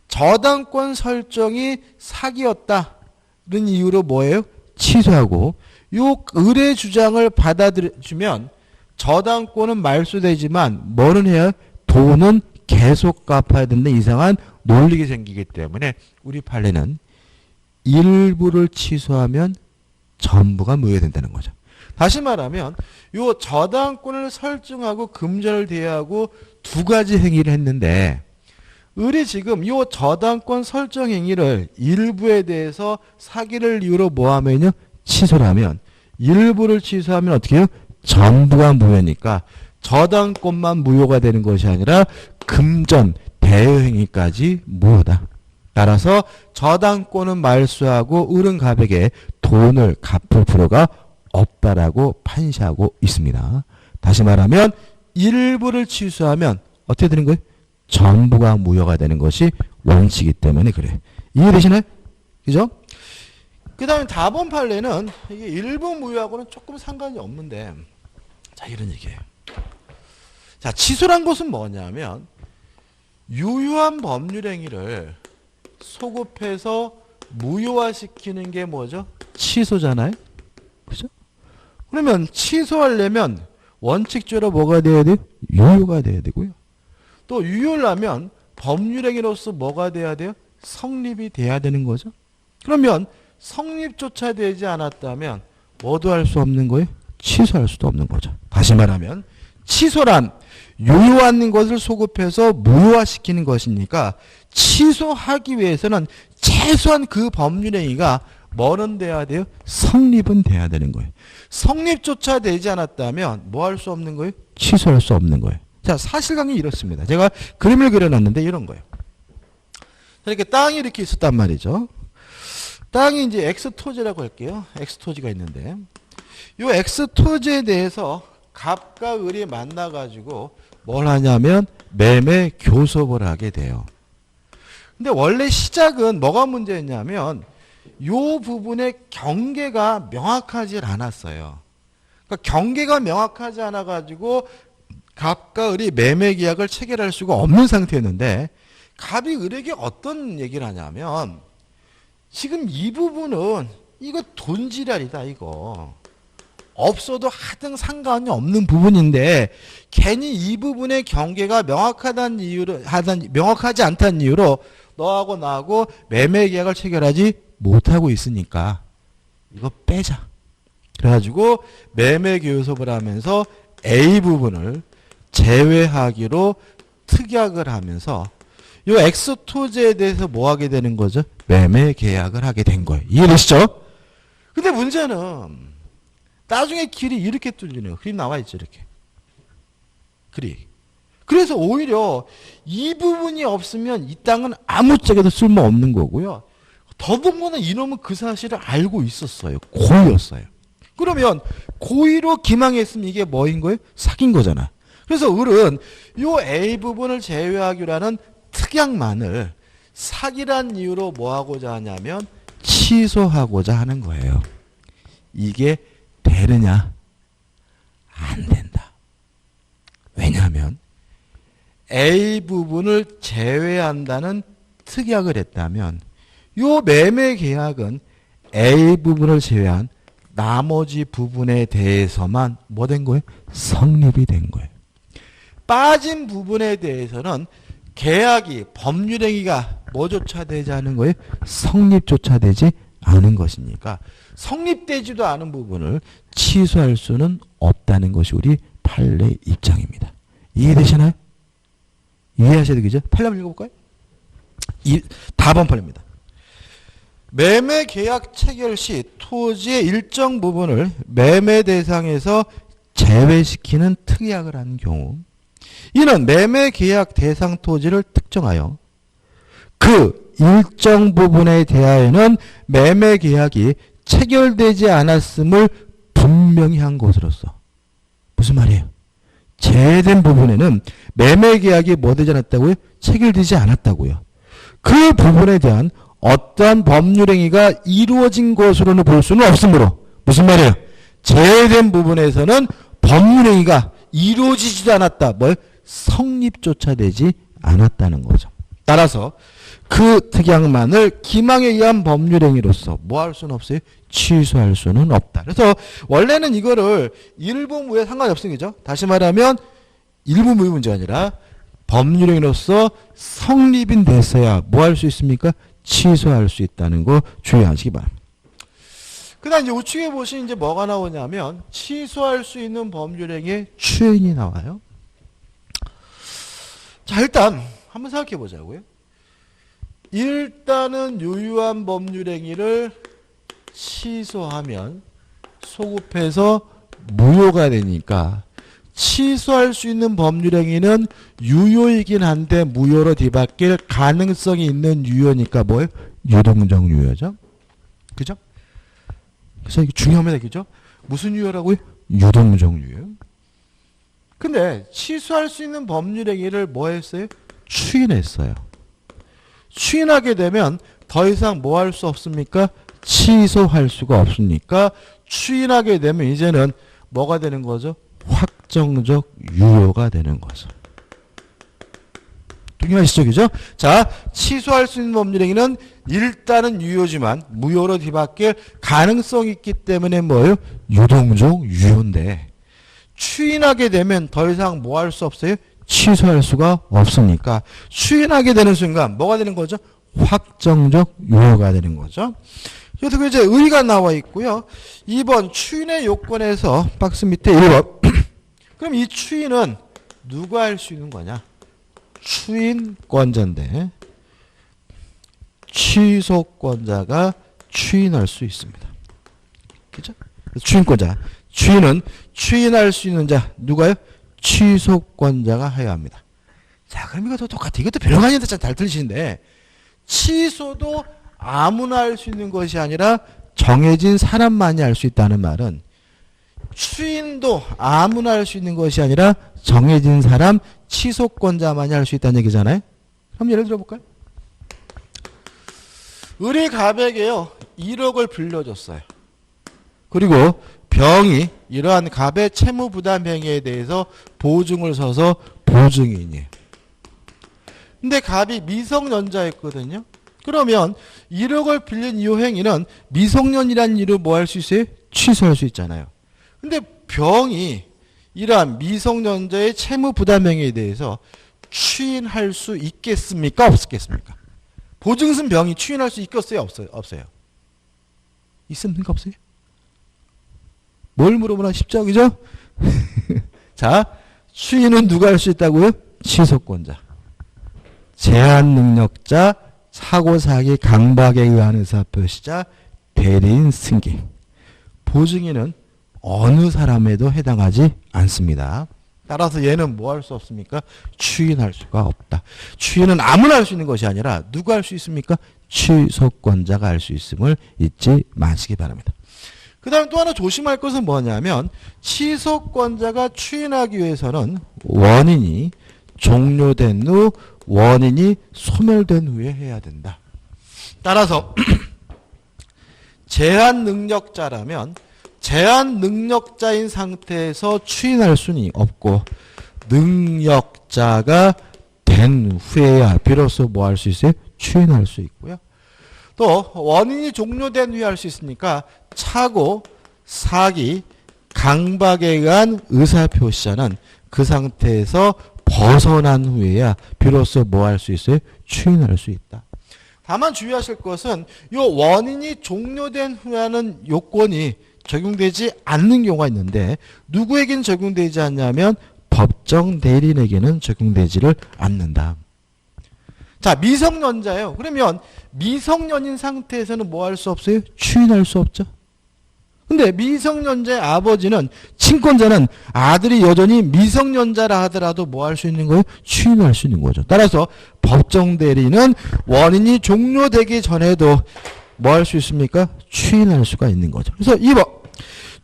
저당권 설정이 사기였다는 이유로 뭐예요? 취소하고 요 을의 주장을 받아들여주면 저당권은 말소되지만 뭐는 해야 돈은 계속 갚아야 된다는 이상한 논리가 생기기 때문에 우리 판례는 일부를 취소하면 전부가 무효된다는 거죠. 다시 말하면 요 저당권을 설정하고 금전을 대여하고 두 가지 행위를 했는데 우리 지금 요 저당권 설정 행위를 일부에 대해서 사기를 이유로 뭐 하면요? 취소를 하면 일부를 취소하면 어떻게 해요? 전부가 무효니까 저당권만 무효가 되는 것이 아니라 금전, 대여 행위까지 무효다. 따라서 저당권은 말소하고 을은갑에게 돈을 갚을 필요가 없다라고 판시하고 있습니다. 다시 말하면 일부를 취소하면 어떻게 되는 거예요? 전부가 무효가 되는 것이 원칙이기 때문에 그래. 이해되시나요? 그죠? 그 다음에 다번 판례는 이게 일부 무효하고는 조금 상관이 없는데 자 이런 얘기예요. 자 취소란 것은 뭐냐면 유효한 법률 행위를 소급해서 무효화시키는 게 뭐죠? 취소잖아요. 그죠? 그러면 취소하려면 원칙적으로 뭐가 돼야 돼요? 유효가 돼야 되고요. 또 유효를 하면 법률행위로서 뭐가 돼야 돼요? 성립이 돼야 되는 거죠. 그러면 성립조차 되지 않았다면 뭐도 할 수 없는 거예요? 취소할 수도 없는 거죠. 다시 말하면 취소란 유효한 것을 소급해서 무효화시키는 것이니까 취소하기 위해서는 최소한 그 법률행위가 뭐는 돼야 돼요? 성립은 돼야 되는 거예요. 성립조차 되지 않았다면 뭐 할 수 없는 거예요? 취소할 수 없는 거예요. 자, 사실관계 이렇습니다. 제가 그림을 그려놨는데 이런 거예요. 이렇게 땅이 이렇게 있었단 말이죠. 땅이 이제 X토지라고 할게요. X토지가 있는데 이 X토지에 대해서 갑과 을이 만나가지고 뭘 하냐면 매매 교섭을 하게 돼요. 근데 원래 시작은 뭐가 문제였냐면 이 부분의 경계가 명확하지 않았어요. 그러니까 경계가 명확하지 않아가지고 갑과 을이 매매 계약을 체결할 수가 없는 상태였는데 갑이 을에게 어떤 얘기를 하냐면 지금 이 부분은 이거 돈지랄이다 이거. 없어도 하등 상관이 없는 부분인데 괜히 이 부분의 경계가 명확하지 않다는 이유로 너하고 나하고 매매 계약을 체결하지 못하고 있으니까 이거 빼자. 그래가지고 매매 교섭을 하면서 A 부분을 제외하기로 특약을 하면서 이 X토지에 대해서 뭐 하게 되는 거죠? 매매 계약을 하게 된 거예요. 이해되시죠? 근데 문제는 나중에 길이 이렇게 뚫리네요. 그림 나와 있죠, 이렇게. 그래서 오히려 이 부분이 없으면 이 땅은 아무 짝에도 쓸모없는 거고요. 더군다나 이놈은 그 사실을 알고 있었어요. 고의였어요. 그러면 고의로 기망했으면 이게 뭐인 거예요? 사귄 거잖아. 그래서 을은 이 A 부분을 제외하기로 하는 특약만을 사기란 이유로 뭐 하고자 하냐면 취소하고자 하는 거예요. 이게 되느냐? 안 된다. 왜냐하면 A 부분을 제외한다는 특약을 했다면 이 매매 계약은 A 부분을 제외한 나머지 부분에 대해서만 뭐 된 거예요? 성립이 된 거예요. 빠진 부분에 대해서는 계약이 법률행위가 뭐조차 되지 않은 거예요? 성립조차 되지 않은 것이니까 성립되지도 않은 부분을 취소할 수는 없다는 것이 우리 판례 입장입니다. 이해되시나요? 이해하셔야 되겠죠? 판례 한번 읽어볼까요? 다번 판례입니다. 매매 계약 체결 시 토지의 일정 부분을 매매 대상에서 제외시키는 특약을 한 경우 이는 매매 계약 대상 토지를 특정하여 그 일정 부분에 대하여는 매매 계약이 체결되지 않았음을 분명히 한 것으로서 무슨 말이에요? 제외된 부분에는 매매 계약이 뭐 되지 않았다고요? 체결되지 않았다고요. 그 부분에 대한 어떠한 법률행위가 이루어진 것으로는 볼 수는 없으므로 무슨 말이에요? 제외된 부분에서는 법률행위가 이루어지지도 않았다. 뭘? 성립조차 되지 않았다는 거죠. 따라서 그 특약만을 기망에 의한 법률행위로서 뭐 할 수는 없어요? 취소할 수는 없다. 그래서 원래는 이거를 일부 무효에 상관이 없습니다. 다시 말하면 일부 무효 문제가 아니라 법률행위로서 성립이 됐어야 뭐 할 수 있습니까? 취소할 수 있다는 거 주의하시기 바랍니다. 그 다음 이제 우측에 보시면 이제 뭐가 나오냐면 취소할 수 있는 법률행위의 추인이 나와요. 자, 일단 한번 생각해 보자고요. 일단은 유효한 법률행위를 취소하면 소급해서 무효가 되니까 취소할 수 있는 법률행위는 유효이긴 한데 무효로 뒤바뀔 가능성이 있는 유효니까 뭐예요? 유동적 유효죠. 그죠? 그래서 이게 중요합니다. 그죠? 무슨 유효라고요? 유동적 유효. 근데 취소할 수 있는 법률행위를 뭐 했어요? 추인했어요. 추인하게 되면 더 이상 뭐 할 수 없습니까? 취소할 수가 없으니까 추인하게 되면 이제는 뭐가 되는 거죠? 확정적 유효가 되는 거죠. 동의하시죠? 그죠? 자, 취소할 수 있는 법률행위는 일단은 유효지만 무효로 뒤바뀔 가능성이 있기 때문에 뭐예요? 유동적 유효인데 추인하게 되면 더 이상 뭐 할 수 없어요? 취소할 수가 없으니까 추인하게 되는 순간 뭐가 되는 거죠? 확정적 유효가 되는 거죠. 여기서 이제 의가 나와 있고요. 2번 추인의 요건에서 박스 밑에 1번 그럼 이 추인은 누가 할 수 있는 거냐? 추인권자인데 취소권자가 추인할 수 있습니다. 그죠? 추인권자. 추인은 추인할 수 있는 자 누가요? 취소권자가 해야 합니다. 자, 그럼 이것도 똑같아. 이것도 별거 아닌데 잘 들리시는데 취소도 아무나 할 수 있는 것이 아니라 정해진 사람만이 할 수 있다는 말은 추인도 아무나 할 수 있는 것이 아니라 정해진 사람 취소권자만이 할 수 있다는 얘기잖아요. 그럼 예를 들어볼까요? 을이 갑에게요 1억을 빌려줬어요. 그리고 병이 이러한 갑의 채무부담 행위에 대해서 보증을 서서 보증인이에요. 근데 갑이 미성년자였거든요. 그러면 1억을 빌린 이 행위는 미성년이라는 이유로 뭐 할 수 있어요? 취소할 수 있잖아요. 근데 병이 이러한 미성년자의 채무부담 행위에 대해서 추인할 수 있겠습니까? 없겠습니까? 보증슨 병이 추인할 수 있겠어요? 없어요? 있습니까? 없어요? 뭘 물어보나 쉽죠? 그죠? 자, 추인은 누가 할 수 있다고요? 취소권자. 제한 능력자, 사고사기 강박에 의한 의사표시자, 대리인 승계. 보증인은 어느 사람에도 해당하지 않습니다. 따라서 얘는 뭐 할 수 없습니까? 추인할 수가 없다. 추인은 아무나 할 수 있는 것이 아니라 누가 할 수 있습니까? 취소권자가 할 수 있음을 잊지 마시기 바랍니다. 그 다음에 또 하나 조심할 것은 뭐냐면 취소권자가 추인하기 위해서는 원인이 종료된 후 원인이 소멸된 후에 해야 된다. 따라서 제한 능력자라면 제한 능력자인 상태에서 추인할 수는 없고 능력자가 된 후에야 비로소 뭐 할 수 있어요? 추인할 수 있고요. 또 원인이 종료된 후에 할 수 있으니까 착오, 사기, 강박에 의한 의사표시자는 그 상태에서 벗어난 후에야 비로소 뭐 할 수 있어요? 추인할 수 있다. 다만 주의하실 것은 이 원인이 종료된 후에 하는 요건이 적용되지 않는 경우가 있는데 누구에겐 적용되지 않냐면 법정 대리인에게는 적용되지를 않는다. 자, 미성년자예요. 그러면 미성년인 상태에서는 뭐 할 수 없어요? 추인할 수 없죠. 근데 미성년자의 아버지는 친권자는 아들이 여전히 미성년자라 하더라도 뭐 할 수 있는 거예요? 추인할 수 있는 거죠. 따라서 법정 대리는 원인이 종료되기 전에도 뭐 할 수 있습니까? 추인할 수가 있는 거죠. 그래서 2번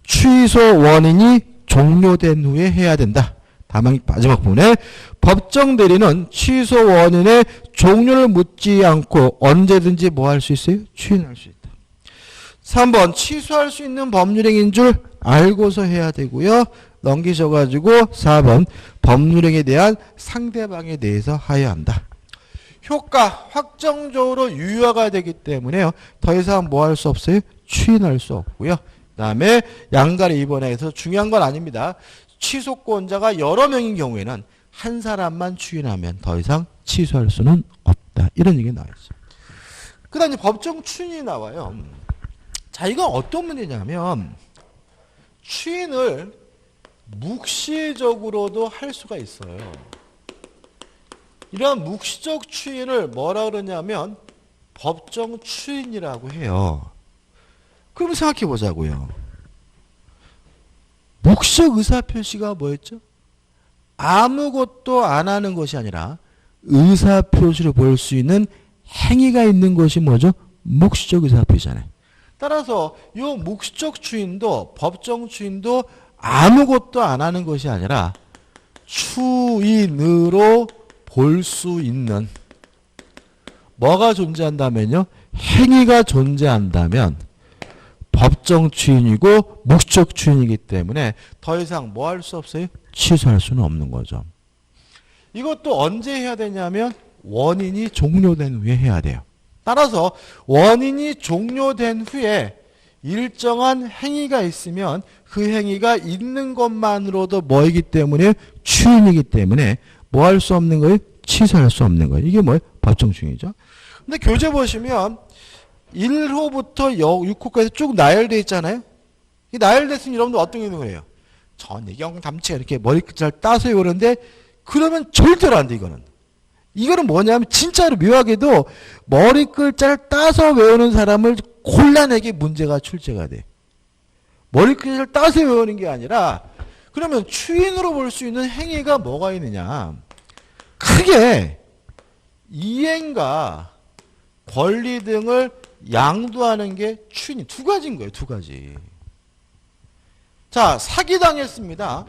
취소 원인이 종료된 후에 해야 된다. 다만 마지막 부분에 법정 대리는 취소 원인의 종료를 묻지 않고 언제든지 뭐 할 수 있어요? 추인할 수 있다. 3번 취소할 수 있는 법률행위인 줄 알고서 해야 되고요. 넘기셔가지고 4번 법률행위에 대한 상대방에 대해서 하여야 한다. 효과 확정적으로 유효가 되기 때문에요. 더 이상 뭐 할 수 없어요? 추인할 수 없고요. 그 다음에 양다리 2번에서 중요한 건 아닙니다. 취소권자가 여러 명인 경우에는 한 사람만 추인하면 더 이상 취소할 수는 없다. 이런 얘기가 나와있어요. 그 다음에 법정 추인이 나와요. 자, 이건 어떤 문제냐면 추인을 묵시적으로도 할 수가 있어요. 이런 묵시적 추인을 뭐라 그러냐면 법정 추인이라고 해요. 그럼 생각해 보자고요. 묵시적 의사표시가 뭐였죠? 아무것도 안 하는 것이 아니라 의사표시를 볼 수 있는 행위가 있는 것이 뭐죠? 묵시적 의사표시잖아요. 따라서 이 묵시적 추인도 법정 추인도 아무것도 안 하는 것이 아니라 추인으로 볼 수 있는 뭐가 존재한다면요? 행위가 존재한다면 법정 추인이고 묵시적 추인이기 때문에 더 이상 뭐 할 수 없어요? 취소할 수는 없는 거죠. 이것도 언제 해야 되냐면 원인이 종료된 후에 해야 돼요. 따라서 원인이 종료된 후에 일정한 행위가 있으면 그 행위가 있는 것만으로도 뭐이기 때문에 추인이기 때문에 뭐 할 수 없는 거예요? 취소할 수 없는 거예요. 이게 뭐예요? 법정 추인이죠. 근데 교재 보시면 1호부터 6호까지 쭉 나열되어 있잖아요. 이 나열됐으면 여러분들 어떤 기능을 해요? 전혜경 담치가 이렇게 머리끝을 따서 외우는데 그러면 절대로 안 돼, 이거는. 이거는 뭐냐면 진짜로 묘하게도 머리글자를 따서 외우는 사람을 곤란하게 문제가 출제가 돼. 머리글자를 따서 외우는 게 아니라 그러면 추인으로 볼 수 있는 행위가 뭐가 있느냐. 크게 이행과 권리 등을 양도하는 게 추인이 두 가지인 거예요. 두 가지. 자, 사기당했습니다.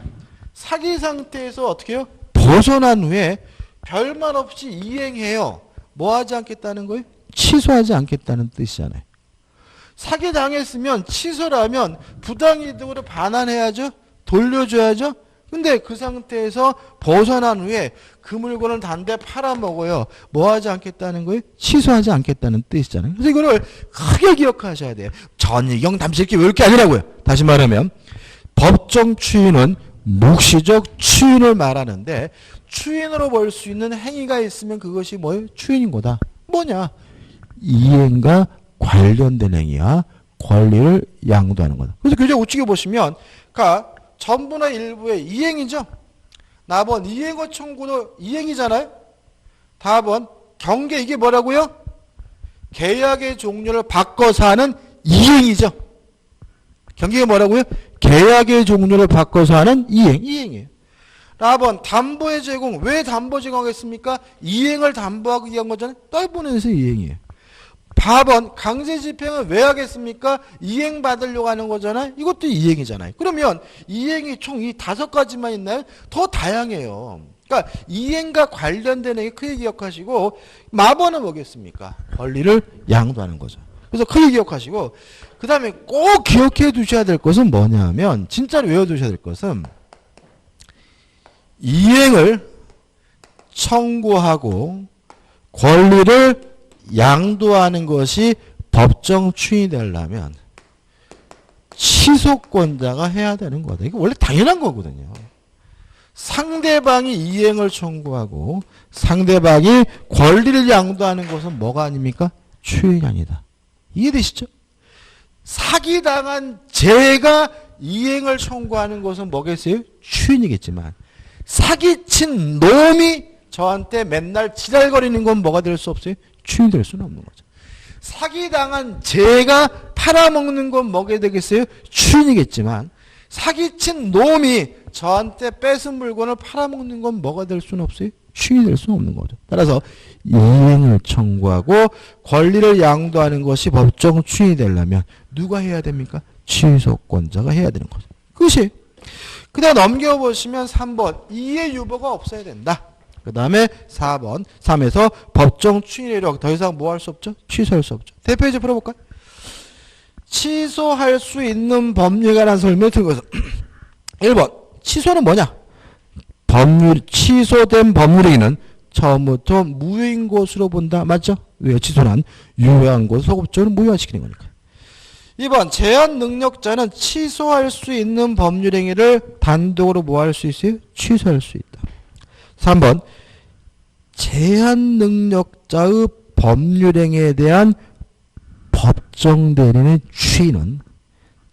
사기 상태에서 어떻게 해요? 벗어난 후에 별말 없이 이행해요. 뭐 하지 않겠다는 거예요? 취소하지 않겠다는 뜻이잖아요. 사기당했으면 취소를 하면 부당이득으로 반환해야죠. 돌려줘야죠. 근데 그 상태에서 벗어난 후에 그 물건을 단데 팔아먹어요. 뭐 하지 않겠다는 거예요? 취소하지 않겠다는 뜻이잖아요. 그래서 이거를 크게 기억하셔야 돼요. 전희경 담시 이렇게 외울 게 아니라고요. 다시 말하면 법정 추인은 묵시적 추인을 말하는데 추인으로 볼 수 있는 행위가 있으면 그것이 뭐예요? 추인인 거다. 뭐냐? 이행과 관련된 행위야. 권리를 양도하는 거다. 그래서 교재 우측에 보시면 전부나 일부의 이행이죠. 나번 이행어 청구도 이행이잖아요. 답은 경계 이게 뭐라고요? 계약의 종류를 바꿔서 하는 이행이죠. 경계가 뭐라고요? 계약의 종류를 바꿔서 하는 이행이에요. 답은 담보의 제공. 왜 담보 제공하겠습니까? 이행을 담보하기 위한 거잖아요. 떨보내서 이행이에요. 답은 강제 집행을 왜 하겠습니까? 이행 받으려고 하는 거잖아요. 이것도 이행이잖아요. 그러면 이행이 총 이 5가지만 있나요? 더 다양해요. 그러니까 이행과 관련된 행위 크게 기억하시고 마번은 뭐겠습니까? 권리를 양도하는 거죠. 그래서 크게 기억하시고 그 다음에 꼭 기억해 두셔야 될 것은 뭐냐면 진짜로 외워두셔야 될 것은 이행을 청구하고 권리를 양도하는 것이 법정 추인이 되려면 취소권자가 해야 되는 거다. 이거 원래 당연한 거거든요. 상대방이 이행을 청구하고 상대방이 권리를 양도하는 것은 뭐가 아닙니까? 추인이 아니다. 이해되시죠? 사기당한 제가 이행을 청구하는 것은 뭐겠어요? 추인이겠지만 사기친 놈이 저한테 맨날 지랄거리는 건 뭐가 될 수 없어요? 추인이 될 수는 없는 거죠. 사기당한 제가 팔아먹는 건 뭐게 되겠어요? 추인이겠지만 사기친 놈이 저한테 뺏은 물건을 팔아먹는 건 뭐가 될 수는 없어요? 추인이 될 수는 없는 거죠. 따라서 이행을 청구하고 권리를 양도하는 것이 법정 추인이 되려면 누가 해야 됩니까? 취소권자가 해야 되는 거죠. 그것이. 그 다음 넘겨보시면 3번 이해 유보가 없어야 된다. 그 다음에 4번 3에서 법정 추인이력 더 이상 뭐 할 수 없죠? 취소할 수 없죠. 대표이제 풀어볼까요? 취소할 수 있는 법률에 관한 설명을 들고서 1번 취소는 뭐냐? 취소된 법률행위는 처음부터 무효인 것으로 본다. 맞죠? 왜요? 취소는 유효한 것을 소급적으로 무효화시키는 거니까. 2번 제한 능력자는 취소할 수 있는 법률행위를 단독으로 뭐 할 수 있어요? 취소할 수 있다. 3번 제한 능력자의 법률행위에 대한 법정 대리인의 추인은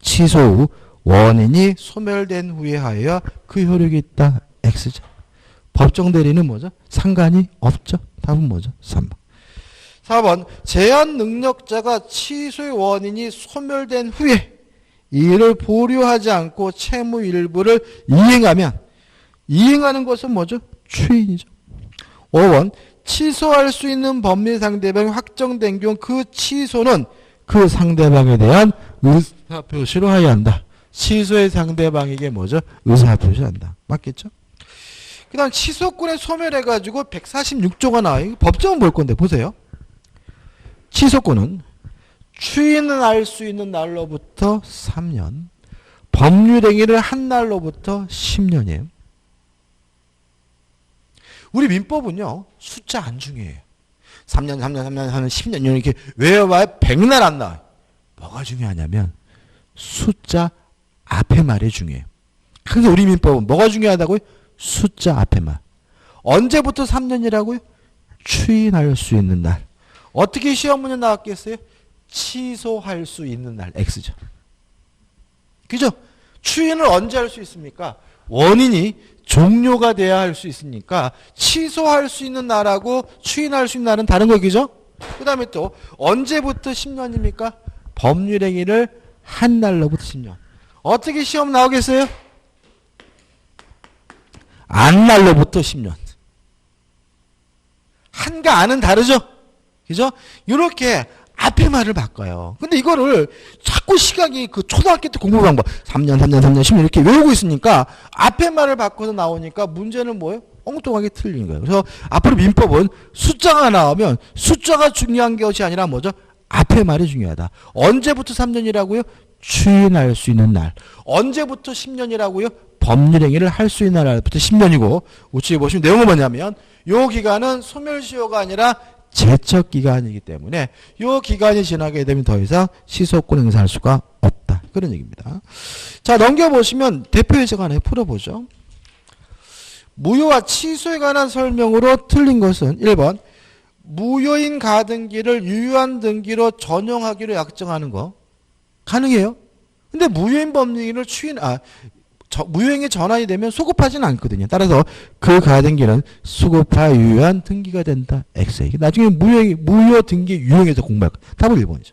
취소 후 원인이 소멸된 후에 하여야 그 효력이 있다. X죠. 법정 대리는 뭐죠? 상관이 없죠. 답은 뭐죠? 3번. 4번 제한 능력자가 취소의 원인이 소멸된 후에 이를 보류하지 않고 채무 일부를 이행하면 이행하는 것은 뭐죠? 추인이죠. 5번 취소할 수 있는 법리 상대방이 확정된 경우 그 취소는 그 상대방에 대한 의사표시로 하여야 한다. 취소의 상대방에게 뭐죠? 의사표시한다. 맞겠죠? 그 다음 취소권에 소멸해가지고 146조가 나와요. 법정은 볼 건데 보세요. 취소권은 추인을 알 수 있는 날로부터 3년, 법률행위를 한 날로부터 10년이에요. 우리 민법은요. 숫자 안 중요해요. 3년, 3년, 3년, 3년, 10년 이렇게 외워봐야 100날 안 나와요. 뭐가 중요하냐면 숫자 앞에 말이 중요해요. 그래서 우리 민법은 뭐가 중요하다고요? 숫자 앞에 말. 언제부터 3년이라고요? 추인할 수 있는 날. 어떻게 시험 문제 나왔겠어요? 취소할 수 있는 날 X죠. 그죠? 추인을 언제 할 수 있습니까? 원인이 종료가 돼야 할 수 있으니까 취소할 수 있는 날하고 추인할 수 있는 날은 다른 거겠죠? 그 다음에 또 언제부터 10년입니까? 법률행위를 한 날로부터 10년. 어떻게 시험 나오겠어요? 안 날로부터 10년. 한과 안은 다르죠? 그죠? 이렇게 앞에 말을 바꿔요. 근데 이거를 자꾸 시각이 그 초등학교 때 공부 방법 3년, 3년, 3년, 10년 이렇게 외우고 있으니까 앞에 말을 바꿔서 나오니까 문제는 뭐예요? 엉뚱하게 틀리는 거예요. 그래서 앞으로 민법은 숫자가 나오면 숫자가 중요한 것이 아니라 뭐죠? 앞에 말이 중요하다. 언제부터 3년이라고요? 추인할 수 있는 날. 언제부터 10년이라고요? 법률행위를 할 수 있는 날부터 10년이고 우측에 보시면 내용은 뭐냐면 이 기간은 소멸시효가 아니라 제척기간이기 때문에 이 기간이 지나게 되면 더 이상 시소권 행사할 수가 없다. 그런 얘기입니다. 자, 넘겨보시면 대표 예제가 하나 풀어보죠. 무효와 취소에 관한 설명으로 틀린 것은 1번 무효인 가등기를 유효한 등기로 전용하기로 약정하는 거 가능해요. 근데 무효인 법률을 무효행위 전환이 되면 소급하지는 않거든요. 따라서 그 가등기는 수급하 유효한 등기가 된다. X. 나중에 무효 등기 유효에서 공부할 거예요. 답은 1번이죠.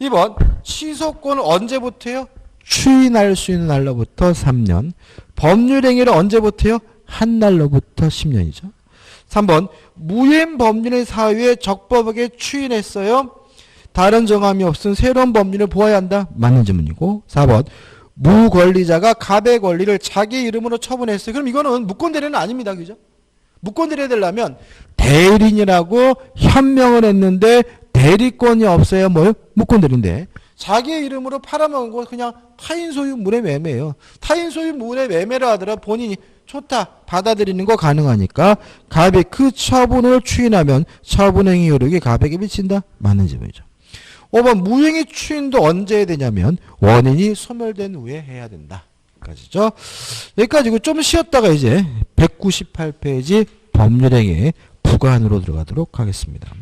2번 취소권은 언제부터요? 추인할 수 있는 날로부터 3년. 법률행위를 언제부터요? 한 날로부터 10년이죠. 3번 무효인 법률의 사유에 적법하게 추인했어요. 다른 정함이 없은 새로운 법률을 보아야 한다. 맞는 질문이고 4번 무권리자가 갑의 권리를 자기 이름으로 처분했어요. 그럼 이거는 무권대리는 아닙니다. 그죠? 무권대리 되려면 대리인이라고 현명을 했는데 대리권이 없어야 뭐요? 무권대리인데 자기의 이름으로 팔아먹은 거 그냥 타인 소유 물의 매매예요. 타인 소유 물의 매매를 하더라도 본인이 좋다 받아들이는 거 가능하니까 갑이 그 처분을 추인하면 처분행위 효력이 갑에게 미친다. 맞는 질문이죠. 5번 무효행위 추인도 언제 해야 되냐면 원인이 소멸된 후에 해야 된다. 여기까지죠. 여기까지고 좀 쉬었다가 이제 198페이지 법률행위 부관으로 들어가도록 하겠습니다.